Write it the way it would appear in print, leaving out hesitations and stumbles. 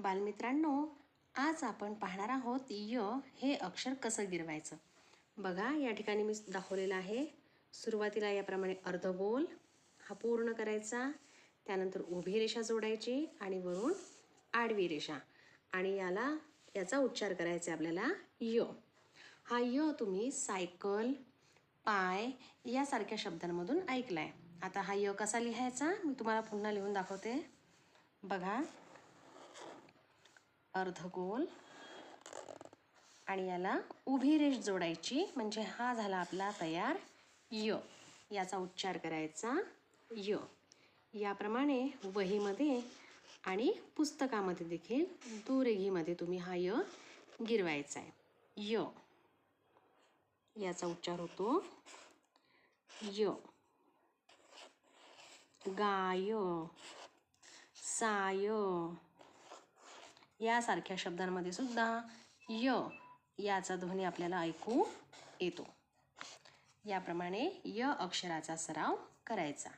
बालमित्रांनो, आज आपण पाहणार आहोत य हे अक्षर कसं गिरवायचं. बघा, या ठिकाणी मी दाखवलेलं आहे. सुरुवातीला याप्रमाणे अर्धगोल हा पूर्ण करायचा, त्यानंतर उभी रेषा जोडायची आणि वरून आडवी रेषा, आणि याचा उच्चार करायचा आपल्याला य. हा य तुम्ही सायकल, पाय यासारख्या शब्दांमधून ऐकलाय. आता हा य कसा लिहायचा मी तुम्हाला पुन्हा लिहून दाखवते. बघा, अर्धगोल आणि याला उभी रेष जोडायची, म्हणजे हा झाला आपला तयार य. याचा उच्चार करायचा य. याप्रमाणे वहीमध्ये आणि पुस्तकामध्ये देखील दुरेघीमध्ये तुम्ही हा य गिरवायचा आहे. य याचा उच्चार होतो य. गाय, साय यासारख्या शब्दांमध्ये सुद्धा य याचा ध्वनी आपल्याला ऐकू येतो. याप्रमाणे य अक्षराचा सराव करायचा.